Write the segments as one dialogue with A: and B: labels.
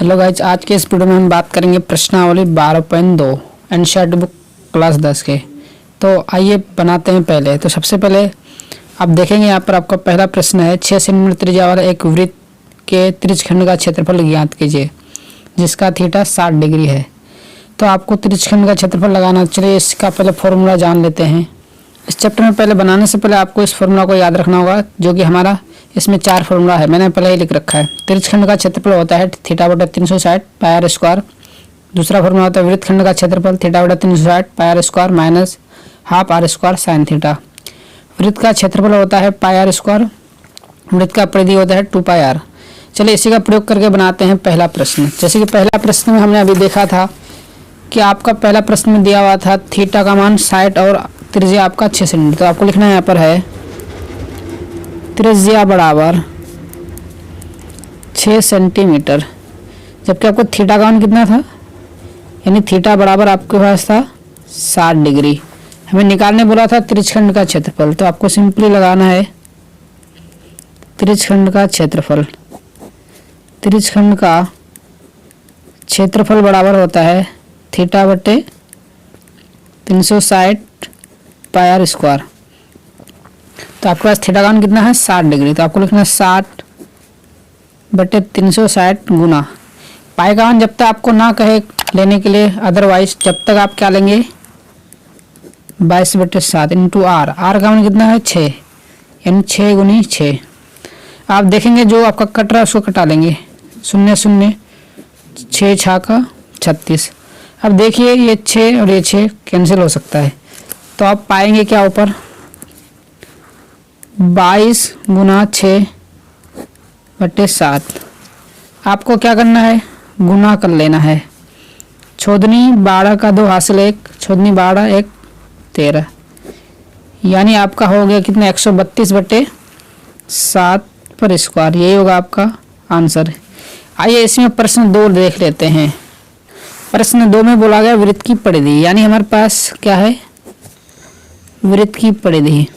A: Hello guys, आज के इस वीडियो में हम बात करेंगे प्रश्नावली 12.2 एनसीईआरटी बुक क्लास 10 के। तो आइए बनाते हैं। पहले तो सबसे पहले आप देखेंगे यहाँ पर आपका पहला प्रश्न है 6 सेंटीमीटर त्रिज्या वाला एक वृत्त के त्रिज्यखंड का क्षेत्रफल ज्ञात कीजिए जिसका थीटा 60 डिग्री है। तो आपको त्रिज्यखंड का क्षेत्रफल लगाना। चलिए इसका पहले फॉर्मूला जान लेते हैं। इस चैप्टर में पहले बनाने से पहले आपको इस फॉर्मूला को याद रखना होगा, जो कि हमारा इसमें 4 फॉर्मूला है, मैंने पहले ही लिख रखा है। त्रिज्यखंड का क्षेत्रफल होता है थीटा बटा 360 पाई आर स्क्वायर। दूसरा फॉर्मूला होता है वृत्तखंड का क्षेत्रफल थीटा बटा 360 pi r square minus half r square sine theta. वृत्त का क्षेत्रफल होता है पाई आर स्क्वायर। वृत्त का परिधि होता है 2 पाई आर। चलिए इसी का प्रयोग करके बनाते हैं पहला प्रश्न। जैसे कि पहला प्रश्न में हमने अभी देखा था कि आपका पहला प्रश्न में दिया हुआ था थीटा का मान 60 और त्रिज्या आपका 6 सेंटीमीटर। तो आपको लिखना यहाँ पर है त्रिज्या बराबर 6 सेंटीमीटर, जबकि आपको थीटा का मान कितना था, यानी थीटा बराबर आपके पास था 60 डिग्री। हमें निकालने बोला था त्रिज्यखंड का क्षेत्रफल, तो आपको सिंपली लगाना है त्रिज्यखंड का क्षेत्रफल। त्रिज्यखंड का क्षेत्रफल बराबर होता है थीटा बटे 360 पाई आर स्क्वायर। तो आपके पास थीटा का मान कितना है 60 डिग्री। तो आपको लिखना है 60 बटे 360 गुना पाई का मान जब तक आपको ना कहे लेने के लिए, अदरवाइज जब तक आप क्या लेंगे 22 बटे 7 इंटू आर। आर का मान कितना है 6, यानी 6 गुनी 6। आप देखेंगे जो आपका कट रहा है उसको कटा लेंगे, 0 0 6 6 का 36। अब देखिए ये 6 और ये 6 कैंसिल हो सकता है, तो आप पाएंगे क्या ऊपर 22 गुना 6 बटे 7। आपको क्या करना है गुना कर लेना है। छोदनी 12 का 2 हासिल 1, छोदनी 12 1 13, यानी आपका हो गया कितना 132 बटे 7 पर स्क्वायर। यही होगा आपका आंसर। आइए इसमें प्रश्न 2 देख लेते हैं। प्रश्न 2 में बोला गया वृत्त की परिधि, यानी हमारे पास क्या है वृत्त की परिधि।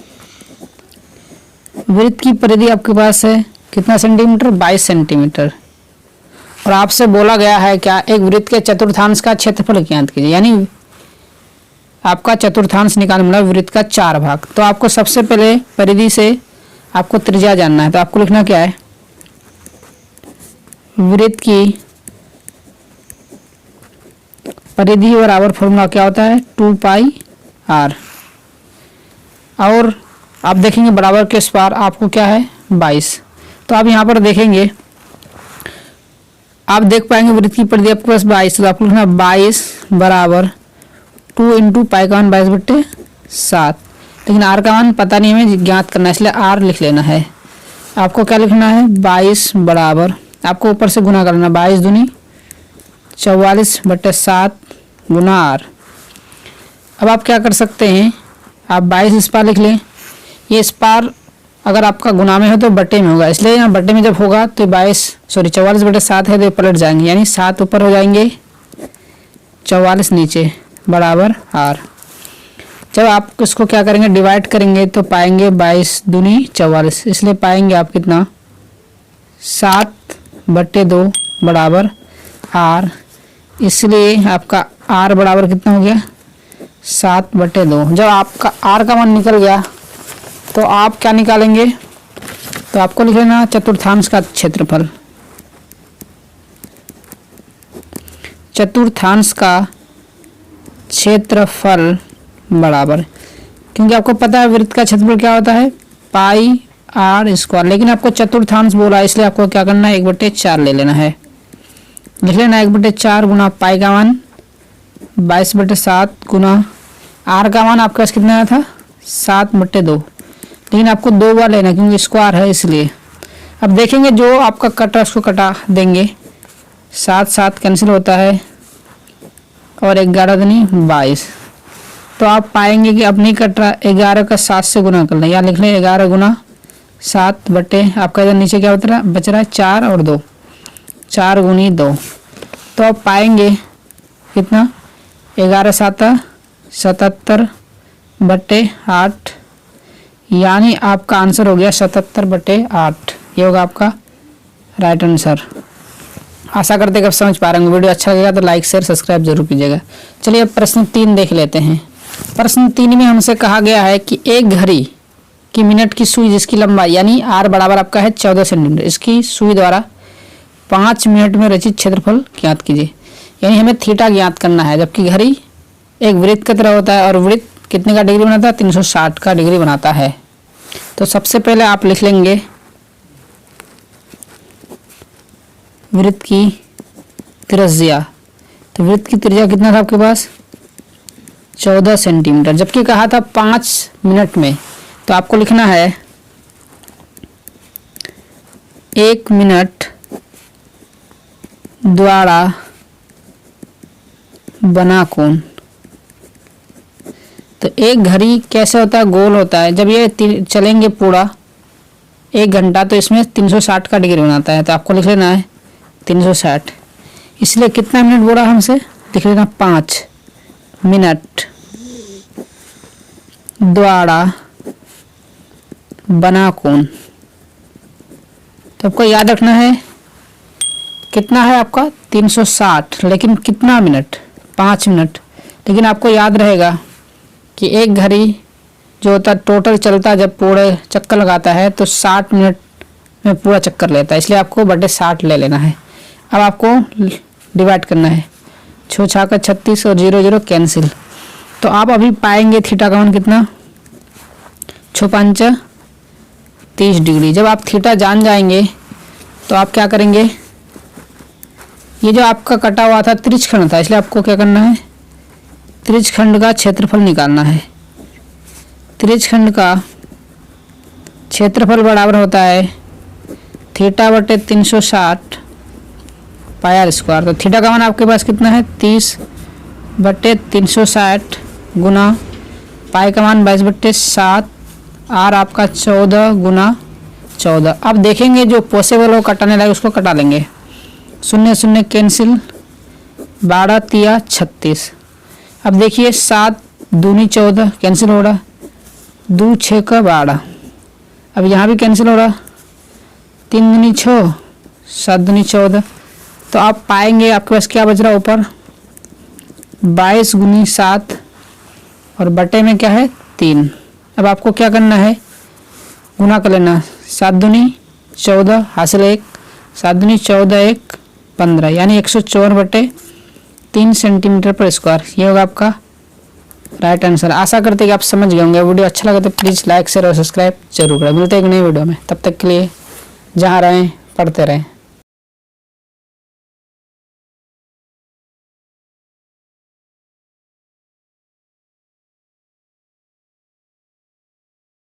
A: वृत्त की परिधि आपके पास है कितना सेंटीमीटर 22 सेंटीमीटर। और आपसे बोला गया है क्या एक वृत्त के चतुर्थांश का क्षेत्रफल ज्ञात कीजिए, यानी आपका चतुर्थांश निकालने वाला वृत्त का 4 भाग। तो आपको सबसे पहले परिधि से आपको त्रिज्या जानना है। तो आपको लिखना क्या है वृत्त की परिधि बराबर फॉर्मूला क्या होता है 2 पाई आर। और आप देखेंगे बराबर के इस पार आपको क्या है 22। तो आप यहाँ पर देखेंगे, आप देख पाएंगे वृत्त की परिधि आपके पास 22। तो आपको लिखना 22 बराबर 2 इंटू पाई का मान 22 बटे 7। लेकिन आर का मान पता नहीं हमें ज्ञात करना है, इसलिए आर लिख लेना है। आपको क्या लिखना है 22 बराबर, आपको ऊपर से गुना करना 22 दूनी 44 बटे 7 गुना आर। अब आप क्या कर सकते हैं, आप 22 इस पार लिख लें। ये इस पार अगर आपका गुना में हो तो बटे में होगा, इसलिए यहाँ बटे में जब होगा तो 44 बटे 7 है तो पलट जाएंगे, यानी 7 ऊपर हो जाएंगे 44 नीचे बराबर आर। जब आप इसको क्या करेंगे डिवाइड करेंगे तो पाएंगे 22 दूनी 44, इसलिए पाएंगे आप कितना 7 बटे 2 बराबर आर। इसलिए आपका आर बराबर कितना हो गया 7 बटे 2। जब आपका आर का मान निकल गया तो आप क्या निकालेंगे, तो आपको लिख लेना चतुर्थांश का क्षेत्रफल। चतुर्थांश का क्षेत्रफल बराबर, क्योंकि आपको पता है वृत्त का क्षेत्रफल क्या होता है पाई आर स्क्वायर, लेकिन आपको चतुर्थांश बोला इसलिए आपको क्या करना है 1/4 ले लेना है। लिख लेना 1/4 गुना पाई का मान 22 बटे 7 गुना आर का मान आपके पास कितना आया था 7 बटे 2, लेकिन आपको 2 बार लेना क्योंकि स्क्वायर है इसलिए। अब देखेंगे जो आपका कटा उसको कटा देंगे, 7 7 कैंसिल होता है और 11 दूनी 22। तो आप पाएंगे कि अब नहीं कट रहा, 11 का 7 से गुना कर लें, या लिख लें 11 गुना 7 बटे आपका इधर नीचे क्या बच रहा है 4 और 2, 4 गुनी 2। तो आप पाएंगे कितना 11 7 77 बटे 8, यानी आपका आंसर हो गया 77 बटे 8। ये होगा आपका राइट आंसर। आशा करते कि आप समझ पा रहे होंगे। वीडियो अच्छा लगेगा तो लाइक शेयर सब्सक्राइब जरूर कीजिएगा। चलिए अब प्रश्न 3 देख लेते हैं। प्रश्न 3 में हमसे कहा गया है कि एक घड़ी की मिनट की सुई जिसकी लंबाई यानी r बराबर आपका है 14 सेंटीमीटर, इसकी सुई द्वारा 5 मिनट में रचित क्षेत्रफल ज्ञात कीजिए। यानी हमें थीटा ज्ञात करना है, जबकि घड़ी एक वृत्त की तरह होता है और वृत्त कितने का डिग्री बनाता है, 360 का डिग्री बनाता है। तो सबसे पहले आप लिख लेंगे वृत्त की त्रिज्या। तो वृत्त की त्रिज्या कितना था आपके पास, 14 सेंटीमीटर, जबकि कहा था 5 मिनट में। तो आपको लिखना है 1 मिनट द्वारा बना कोण। तो एक घड़ी कैसे होता है, गोल होता है। जब ये चलेंगे पूरा 1 घंटा तो इसमें 360 का डिग्री बनाता है। तो आपको लिख लेना है 360। इसलिए कितना मिनट बोला हमसे, लिख लेना 5 मिनट द्वारा बना कोण। तो आपको याद रखना है कितना है आपका 360, लेकिन कितना मिनट, 5 मिनट। लेकिन आपको याद रहेगा कि एक घड़ी जो होता है टोटल चलता है, जब पूरे चक्कर लगाता है तो 60 मिनट में पूरा चक्कर लेता है, इसलिए आपको बटे 60 ले लेना है। अब आपको डिवाइड करना है, 6 छाका 36 और 0 0 कैंसिल। तो आप अभी पाएंगे थीटा का मान कितना, 6 5 30 डिग्री। जब आप थीटा जान जाएंगे तो आप क्या करेंगे, ये जो आपका कटा हुआ था त्रिज्यखंड था, इसलिए आपको क्या करना है, त्रिज्यखंड का क्षेत्रफल निकालना है। त्रिज्यखंड का क्षेत्रफल बराबर होता है थीटा बटे 360 पाई आर स्क्वायर। तो थीटा का मान आपके पास कितना है, 30 बटे 360 गुना पाई का मान 22 बटे 7, आर आपका 14 गुना 14। अब देखेंगे जो पॉसिबल हो कटाने लगे उसको कटा लेंगे, 0 0 कैंसिल, 12 तिया 36। अब देखिए 7 दूनी 14 कैंसिल हो रहा, 2 6 का 12। अब यहाँ भी कैंसिल हो रहा, 3 दूनी 6, 7 दूनी 14। तो आप पाएंगे आपके पास क्या बच रहा है ऊपर, 22 गुनी 7 और बटे में क्या है 3। अब आपको क्या करना है, गुना कर लेना, 7 दूनी 14 हासिल 1, 7 दूनी 14 1 15, यानी 154 बटे 3 सेंटीमीटर पर स्क्वायर। ये होगा आपका राइट आंसर। आशा करते हैं कि आप समझ गए होंगे। वीडियो अच्छा लगा तो प्लीज़ लाइक शेयर और सब्सक्राइब जरूर करें। मिलते हैं एक नई वीडियो में, तब तक के लिए जहाँ रहें पढ़ते रहें।